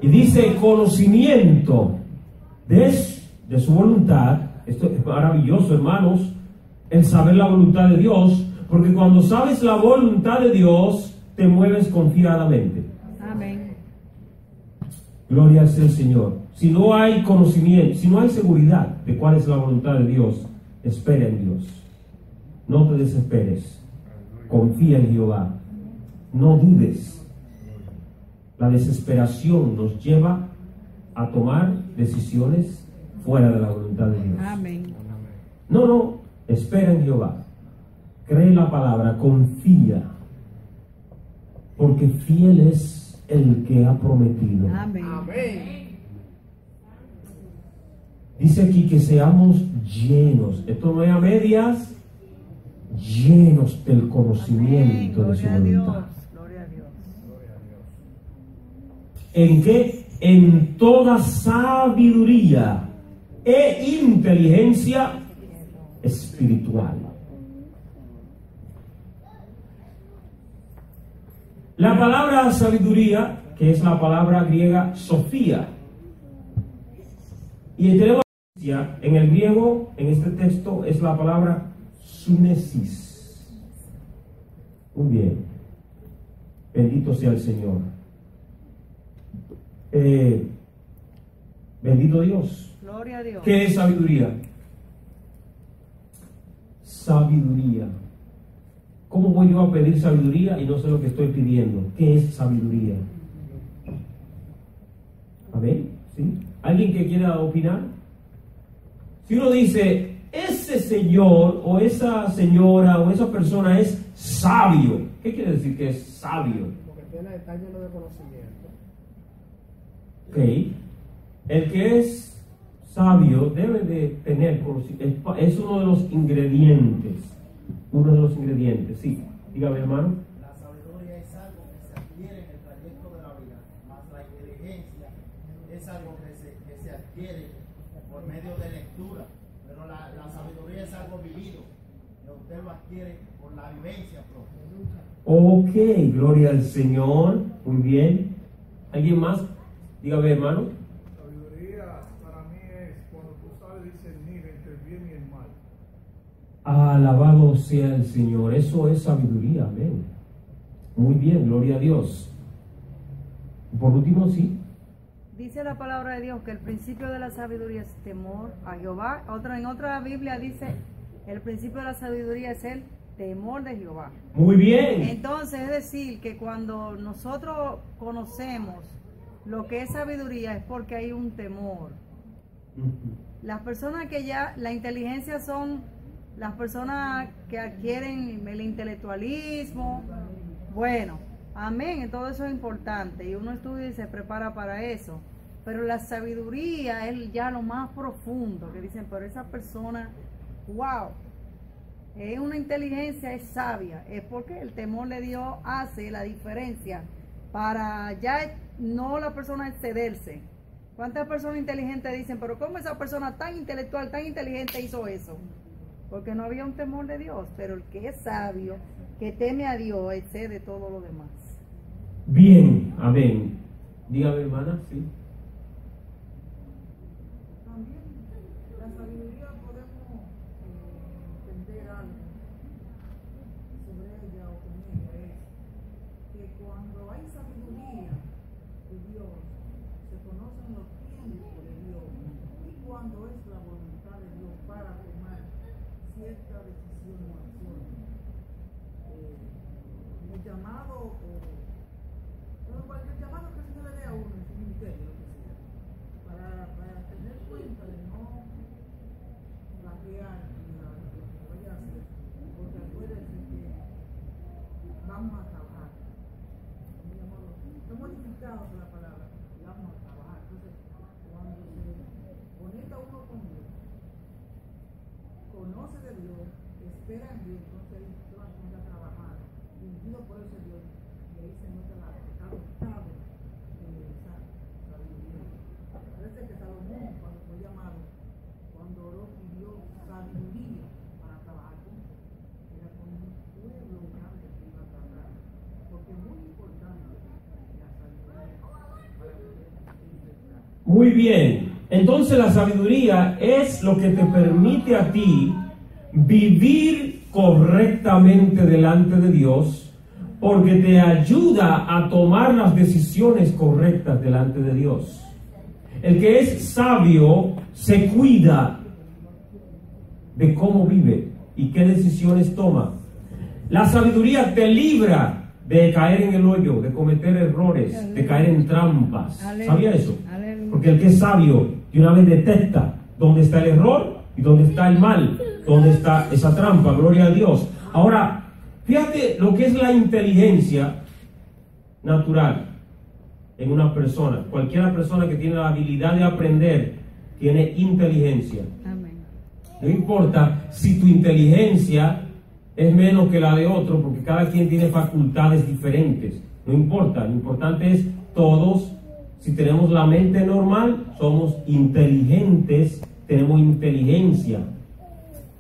Y dice conocimiento de su voluntad. Esto es maravilloso, hermanos, el saber la voluntad de Dios, porque cuando sabes la voluntad de Dios, te mueves confiadamente. Amén. Gloria al Señor. Si no hay conocimiento, si no hay seguridad de cuál es la voluntad de Dios, espera en Dios. No te desesperes. Confía en Jehová. No dudes. La desesperación nos lleva a tomar decisiones fuera de la voluntad de Dios. Amén. No, espera en Jehová. Cree la palabra, confía. Porque fiel es el que ha prometido. Amén. Dice aquí que seamos llenos. Esto no es a medias. Llenos del conocimiento de su voluntad. ¿En qué? En toda sabiduría e inteligencia espiritual. La palabra sabiduría, que es la palabra griega sofía, y tenemos en el griego, en este texto, es la palabra sunesis. Muy bien. Bendito sea el Señor. Bendito Dios. Gloria a Dios. ¿Qué es sabiduría? Sabiduría. ¿Cómo voy yo a pedir sabiduría y no sé lo que estoy pidiendo? ¿Qué es sabiduría? ¿Amén? ¿Sí? ¿Alguien que quiera opinar? Si uno dice, ese señor o esa señora o esa persona es sabio, ¿qué quiere decir que es sabio? Porque está lleno de conocimiento. Ok. El que es sabio debe de tener conocimiento. Es uno de los ingredientes. Uno de los ingredientes, sí. Dígame, hermano. La sabiduría es algo adquiere por medio de lectura, pero la sabiduría es algo vivido, que usted lo adquiere por la vivencia propia. Ok, gloria al Señor. Muy bien. ¿Alguien más? Dígame, hermano. Sabiduría para mí es cuando tú sabes discernir entre el bien y el mal. Alabado sea el Señor. Eso es sabiduría. Amén. Muy bien, gloria a Dios. Por último, sí. Dice la palabra de Dios que el principio de la sabiduría es temor a Jehová. En otra Biblia dice, el principio de la sabiduría es el temor de Jehová. Muy bien. Entonces, es decir, que cuando nosotros conocemos lo que es sabiduría es porque hay un temor. Las personas que ya, la inteligencia son las personas que adquieren el intelectualismo. Bueno, amén, todo eso es importante y uno estudia y se prepara para eso. Pero la sabiduría es ya lo más profundo, que dicen, pero esa persona, wow, es una inteligencia, es sabia, es porque el temor de Dios hace la diferencia para ya no la persona excederse. ¿Cuántas personas inteligentes dicen, pero cómo esa persona tan intelectual, tan inteligente hizo eso? Porque no había un temor de Dios, pero el que es sabio, que teme a Dios, excede todo lo demás. Bien, amén. Dígame, hermana, sí. También la sabiduría podemos entender algo sobre ella o con ella, es que cuando hay sabiduría de Dios, se conocen los tiempos de Dios y cuando es la voluntad de Dios para tomar cierta decisión o acción. El llamado o cualquier llamado que se le dé a uno en su ministerio, lo que sea, para tener cuenta de no plagiar lo que vaya a hacer, porque acuérdense que vamos a trabajar. No modificado la palabra, vamos a trabajar. Entonces, cuando se conecta uno con Dios, conoce de Dios, espera en Dios, entonces ahí se va a poner a trabajar, dirigido por ese Dios, y ahí se nota el estado de esa sabiduría. Parece que Salomón, cuando fue llamado, cuando oró, pidió sabiduría para trabajar con él. Era con un pueblo grande que iba a trabajar, porque es muy importante la sabiduría para poder enfrentar. Muy bien. Entonces la sabiduría es lo que te permite a ti vivir correctamente delante de Dios, porque te ayuda a tomar las decisiones correctas delante de Dios. El que es sabio se cuida de cómo vive y qué decisiones toma. La sabiduría te libra de caer en el hoyo, de cometer errores, de caer en trampas. ¿Sabía eso? Porque el que es sabio de una vez detecta dónde está el error y dónde está el mal, dónde está esa trampa. Gloria a Dios. Ahora, fíjate lo que es la inteligencia natural en una persona. Cualquier persona que tiene la habilidad de aprender tiene inteligencia. Amén. No importa si tu inteligencia es menos que la de otro, porque cada quien tiene facultades diferentes. No importa, lo importante es todos, si tenemos la mente normal, somos inteligentes, tenemos inteligencia.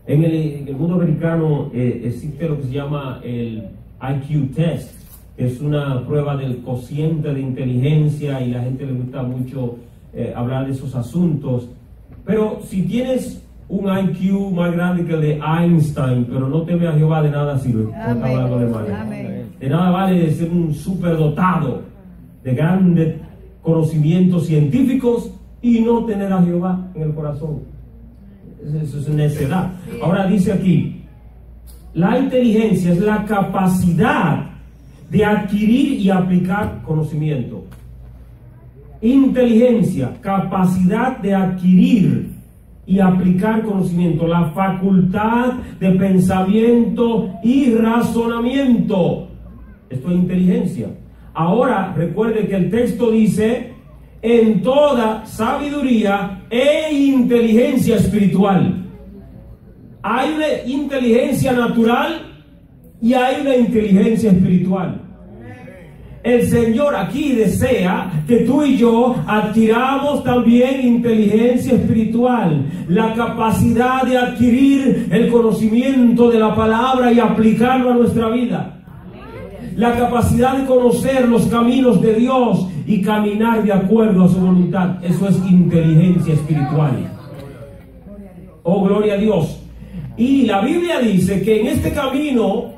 En el mundo americano existe lo que se llama el IQ test, que es una prueba del cociente de inteligencia y la gente le gusta mucho hablar de esos asuntos. Pero si tienes un IQ más grande que el de Einstein, pero no teme a Jehová, de nada sirve. Amén. De nada vale ser un superdotado de grandes conocimientos científicos y no tener a Jehová en el corazón. Eso es necedad. Ahora dice aquí, la inteligencia es la capacidad de adquirir y aplicar conocimiento. Inteligencia, capacidad de adquirir y aplicar conocimiento, la facultad de pensamiento y razonamiento. Esto es inteligencia. Ahora recuerde que el texto dice, en toda sabiduría e inteligencia espiritual. Hay una inteligencia natural y hay una inteligencia espiritual. El Señor aquí desea que tú y yo adquiramos también inteligencia espiritual, la capacidad de adquirir el conocimiento de la palabra y aplicarlo a nuestra vida. La capacidad de conocer los caminos de Dios y caminar de acuerdo a su voluntad. Eso es inteligencia espiritual. Oh, gloria a Dios. Y la Biblia dice que en este camino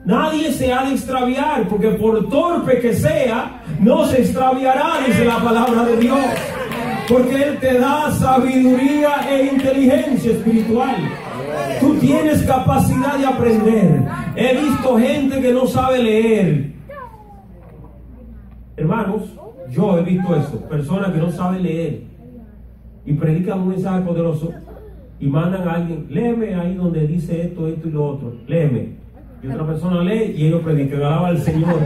nadie se ha de extraviar, porque por torpe que sea, no se extraviará, dice la palabra de Dios. Porque Él te da sabiduría e inteligencia espiritual. Tú tienes capacidad de aprender. He visto gente que no sabe leer. Hermanos, yo he visto eso. Personas que no saben leer y predican un mensaje poderoso y mandan a alguien, léeme ahí donde dice esto, esto y lo otro. Léeme. Y otra persona lee y ellos predican, alaba al Señor.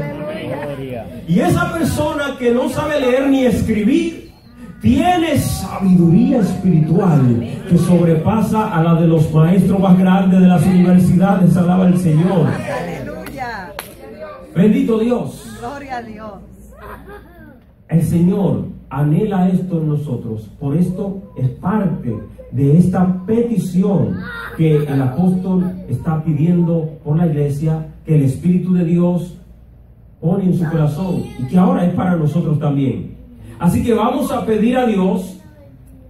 Y esa persona que no sabe leer ni escribir tiene sabiduría espiritual que sobrepasa a la de los maestros más grandes de las universidades, alaba al Señor. Aleluya. Bendito Dios. Gloria a Dios. El Señor anhela esto en nosotros. Por esto es parte de esta petición que el apóstol está pidiendo por la iglesia, que el Espíritu de Dios pone en su corazón y que ahora es para nosotros también. Así que vamos a pedir a Dios,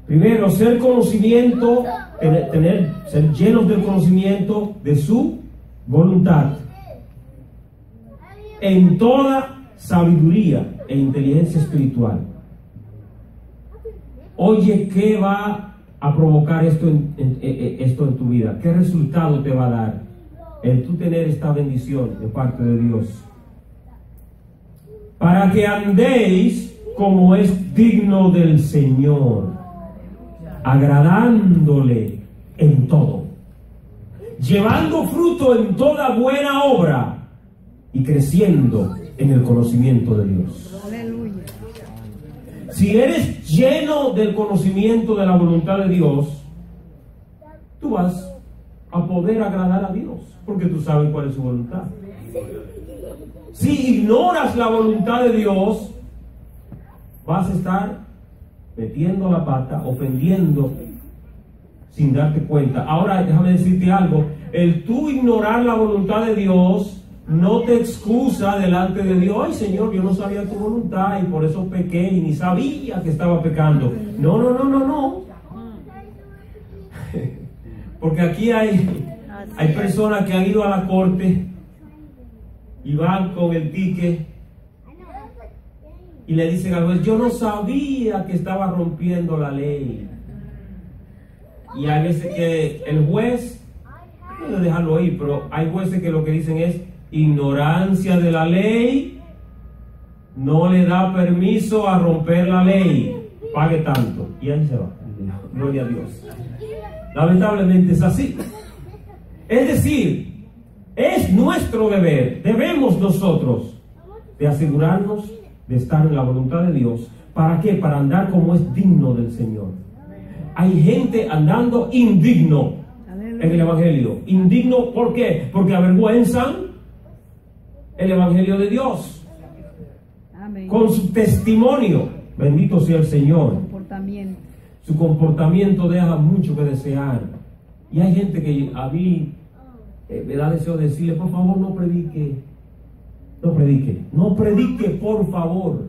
primero, ser conocimiento, ser llenos del conocimiento de su voluntad, en toda sabiduría e inteligencia espiritual. Oye, ¿qué va a provocar esto en tu vida? ¿Qué resultado te va a dar el tú tener esta bendición de parte de Dios? Para que andéis como es digno del Señor, agradándole en todo, llevando fruto en toda buena obra y creciendo en el conocimiento de Dios. Aleluya. Si eres lleno del conocimiento de la voluntad de Dios, tú vas a poder agradar a Dios, porque tú sabes cuál es su voluntad. Si ignoras la voluntad de Dios, vas a estar metiendo la pata, ofendiendo sin darte cuenta. Ahora déjame decirte algo: el tú ignorar la voluntad de Dios no te excusa delante de Dios. Ay, Señor, yo no sabía tu voluntad y por eso pequé y ni sabía que estaba pecando. No, no, no, no, no. Porque aquí hay personas que han ido a la corte y van con el ticket y le dicen al juez, yo no sabía que estaba rompiendo la ley. Y hay veces que el juez puede dejarlo ahí, pero hay jueces que lo que dicen es, ignorancia de la ley no le da permiso a romper la ley, pague tanto, y ahí se va. Gloria a Dios. Lamentablemente es así. Es decir, es nuestro deber, debemos nosotros de asegurarnos de estar en la voluntad de Dios. ¿Para qué? Para andar como es digno del Señor. Hay gente andando indigno en el Evangelio. Indigno, ¿por qué? Porque avergüenzan el Evangelio de Dios. Amén. Con su testimonio. Bendito sea el Señor. Comportamiento. Su comportamiento deja mucho que desear. Y hay gente que a mí me da deseo de decirle, por favor, no predique. No predique. No predique, por favor.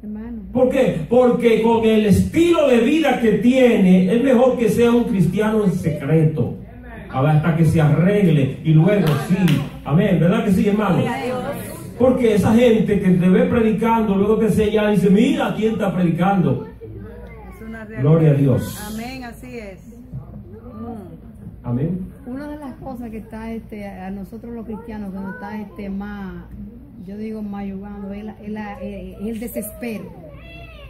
Hermano. ¿Por qué? Porque con el estilo de vida que tiene, es mejor que sea un cristiano en secreto. Hasta que se arregle y luego sí. Amén. ¿Verdad que sí, hermano? Porque esa gente que te ve predicando, luego te señala y dice, mira quién está predicando. Es una realidad. Gloria a Dios. Amén, así es. Amén. Una de las cosas que está a nosotros los cristianos que nos está más, yo digo más ayudando, es el desespero.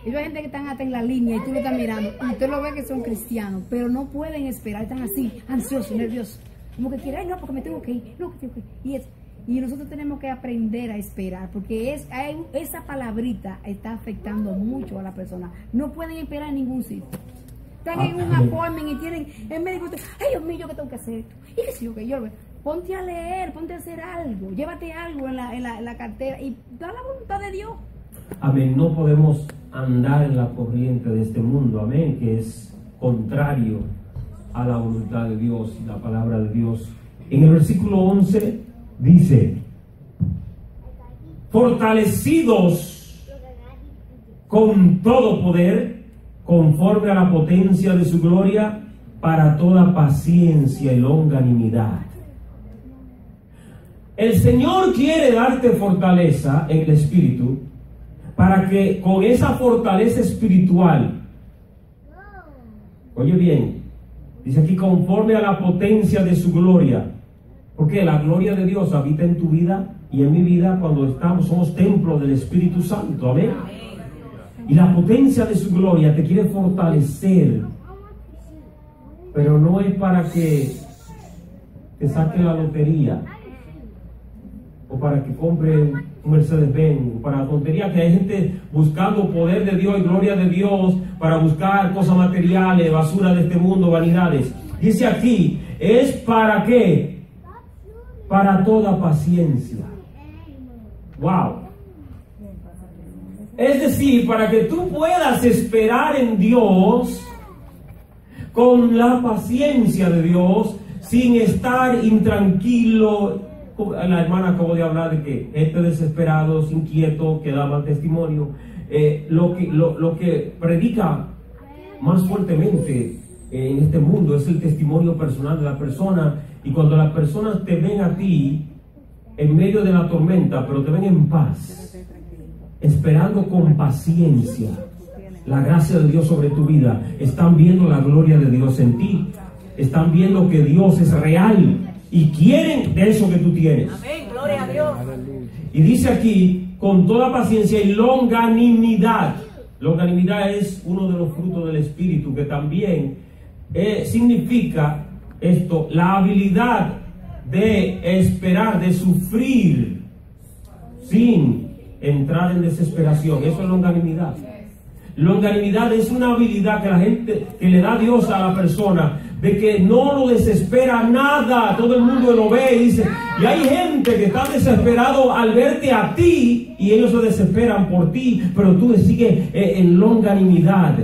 Y hay gente que están hasta en la línea y tú lo estás mirando y usted lo ve que son cristianos, pero no pueden esperar, están así, ansiosos, nerviosos, como que quieren, ay no, porque me tengo que ir, no, que tengo que ir. Y nosotros tenemos que aprender a esperar, porque esa palabrita está afectando mucho a la persona. No pueden esperar en ningún sitio. Están en un appointment y tienen el médico, ay Dios mío, ¿qué tengo que hacer esto? Y que sí, que yo ponte a leer, ponte a hacer algo, llévate algo en la cartera y da la voluntad de Dios. Amén. No podemos andar en la corriente de este mundo, amén, que es contrario a la voluntad de Dios y la palabra de Dios. En el versículo 11 dice: fortalecidos con todo poder, conforme a la potencia de su gloria, para toda paciencia y longanimidad. El Señor quiere darte fortaleza en el espíritu, para que con esa fortaleza espiritual, oye bien, dice aquí, conforme a la potencia de su gloria, porque la gloria de Dios habita en tu vida y en mi vida cuando somos templo del Espíritu Santo, amén. Y la potencia de su gloria te quiere fortalecer, pero no es para que te saque la lotería o para que compre un Mercedes-Benz, para la tontería, que hay gente buscando poder de Dios y gloria de Dios para buscar cosas materiales, basura de este mundo, vanidades. Dice aquí, es para qué, para toda paciencia. Wow. Es decir, para que tú puedas esperar en Dios con la paciencia de Dios, sin estar intranquilo. La hermana acabó de hablar de que gente desesperados, inquietos, que da mal testimonio. Lo que predica más fuertemente en este mundo es el testimonio personal de la persona. Y cuando las personas te ven a ti en medio de la tormenta, pero te ven en paz, esperando con paciencia la gracia de Dios sobre tu vida, están viendo la gloria de Dios en ti, están viendo que Dios es real y quieren de eso que tú tienes. Amén, gloria a Dios. Y dice aquí, con toda paciencia y longanimidad. Longanimidad es uno de los frutos del Espíritu, que también significa esto, la habilidad de esperar, de sufrir sin entrar en desesperación. Eso es longanimidad. Longanimidad es una habilidad que la gente, que le da Dios a la persona, de que no lo desespera nada. Todo el mundo lo ve y dice, y hay gente que está desesperado al verte a ti y ellos se desesperan por ti, pero tú sigues en longanimidad,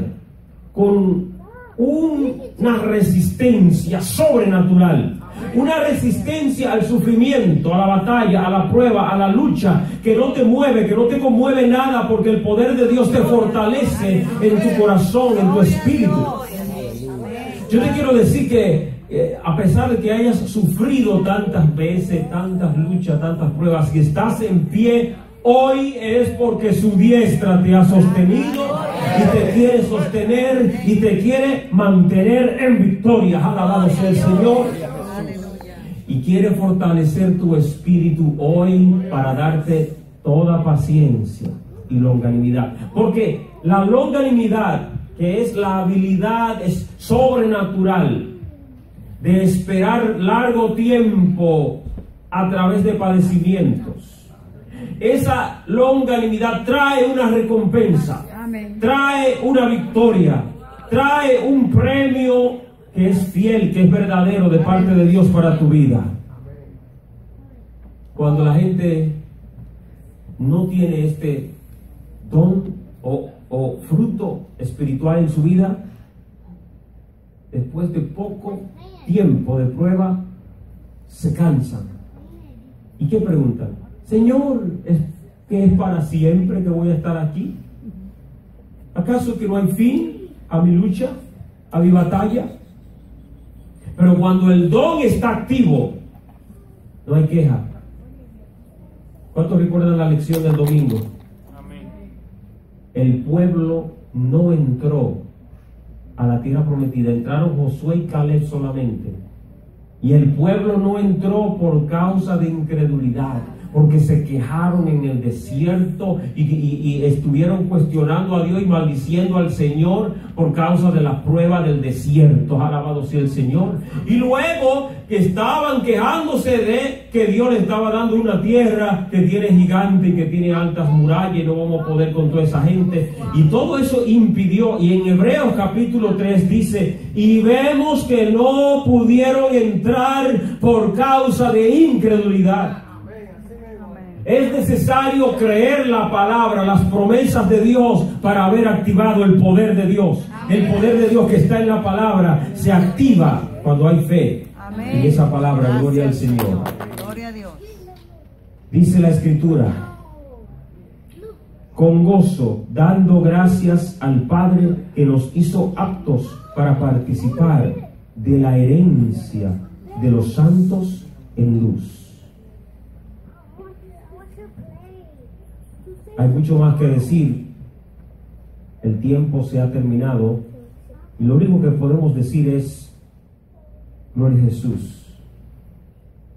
con una resistencia sobrenatural. Una resistencia al sufrimiento, a la batalla, a la prueba, a la lucha, que no te mueve, que no te conmueve nada, porque el poder de Dios te fortalece en tu corazón, en tu espíritu. Yo te quiero decir que a pesar de que hayas sufrido tantas veces, tantas luchas, tantas pruebas, y estás en pie, hoy es porque su diestra te ha sostenido y te quiere sostener y te quiere mantener en victoria. Alabado sea el Señor. Y quiere fortalecer tu espíritu hoy para darte toda paciencia y longanimidad. Porque la longanimidad, que es la habilidad sobrenatural de esperar largo tiempo a través de padecimientos, esa longanimidad trae una recompensa, trae una victoria, trae un premio que es fiel, que es verdadero de parte de Dios para tu vida. Cuando la gente no tiene este don o fruto espiritual en su vida, después de poco tiempo de prueba, se cansan. ¿Y qué preguntan? Señor, ¿que es para siempre que voy a estar aquí? ¿Acaso que no hay fin a mi lucha, a mi batalla? Pero cuando el don está activo, no hay queja. ¿Cuántos recuerdan la lección del domingo? Amén. El pueblo no entró a la tierra prometida. Entraron Josué y Caleb solamente. Y el pueblo no entró por causa de incredulidad, porque se quejaron en el desierto y estuvieron cuestionando a Dios y maldiciendo al Señor por causa de la prueba del desierto. Alabado sea el Señor. Y luego que estaban quejándose de que Dios le estaba dando una tierra que tiene gigante y que tiene altas murallas y no vamos a poder con toda esa gente. Y todo eso impidió. Y en Hebreos capítulo 3 dice: y vemos que no pudieron entrar por causa de incredulidad. Es necesario creer la palabra, las promesas de Dios, para haber activado el poder de Dios. El poder de Dios que está en la palabra se activa cuando hay fe en esa palabra. Gracias, gloria al Señor. Gloria a Dios. Dice la Escritura: con gozo, dando gracias al Padre que nos hizo aptos para participar de la herencia de los santos en luz. Hay mucho más que decir. El tiempo se ha terminado y lo único que podemos decir es: gloria a Jesús.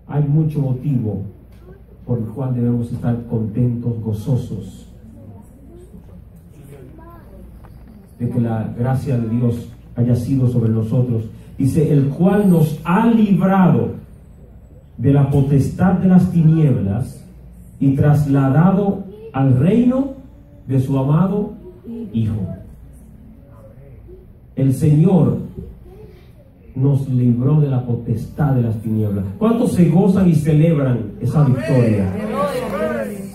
Hay mucho motivo por el cual debemos estar contentos, gozosos de que la gracia de Dios haya sido sobre nosotros. Dice: el cual nos ha librado de la potestad de las tinieblas y trasladado al reino de su amado Hijo. El Señor nos libró de la potestad de las tinieblas. ¿Cuántos se gozan y celebran esa victoria?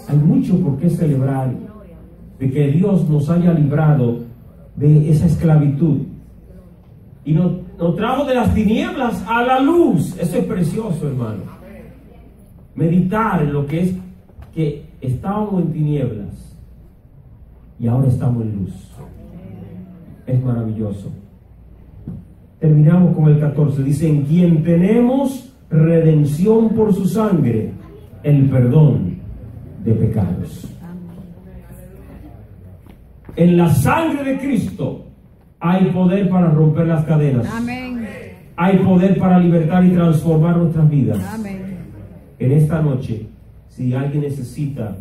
Hay mucho por qué celebrar de que Dios nos haya librado de esa esclavitud y nos trajo de las tinieblas a la luz. Eso es precioso, hermano. Meditar en lo que es que estábamos en tinieblas y ahora estamos en luz. Es maravilloso. Terminamos con el 14. Dice: en quien tenemos redención por su sangre, el perdón de pecados. En la sangre de Cristo hay poder para romper las cadenas. Amén. Hay poder para libertar y transformar nuestras vidas. Amén. En esta noche, si alguien necesita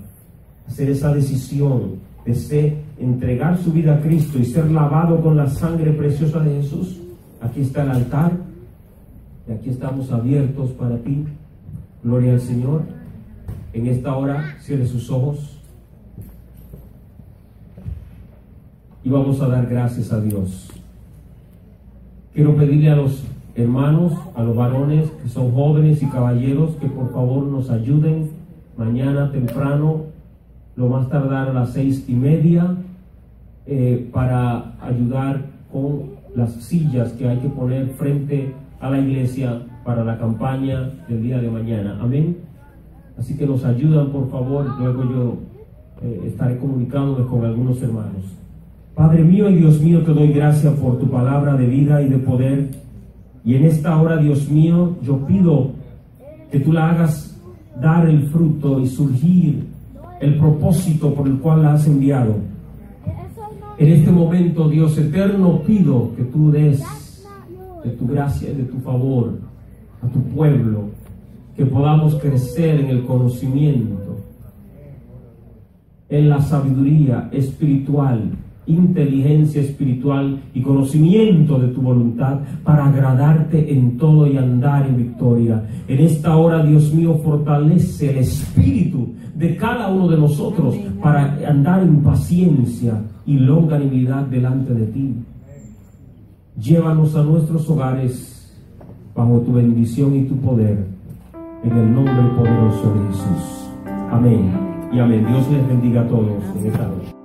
hacer esa decisión de entregar su vida a Cristo y ser lavado con la sangre preciosa de Jesús, aquí está el altar y aquí estamos abiertos para ti. Gloria al Señor. En esta hora, cierre sus ojos y vamos a dar gracias a Dios. Quiero pedirle a los hermanos, a los varones que son jóvenes y caballeros, que por favor nos ayuden mañana temprano, lo más tardar a las 6:30, para ayudar con las sillas que hay que poner frente a la iglesia para la campaña del día de mañana. Amén. Así que nos ayudan, por favor. Luego yo estaré comunicándome con algunos hermanos. Padre mío y Dios mío, te doy gracias por tu palabra de vida y de poder. Y en esta hora, Dios mío, yo pido que tú la hagas dar el fruto y surgir el propósito por el cual la has enviado. En este momento, Dios eterno, pido que tú des de tu gracia y de tu favor a tu pueblo, que podamos crecer en el conocimiento, en la sabiduría espiritual, inteligencia espiritual y conocimiento de tu voluntad, para agradarte en todo y andar en victoria. En esta hora, Dios mío, fortalece el espíritu de cada uno de nosotros para andar en paciencia y longanimidad delante de ti. Llévanos a nuestros hogares bajo tu bendición y tu poder, en el nombre poderoso de Jesús. Amén y amén. Dios les bendiga a todos en esta noche.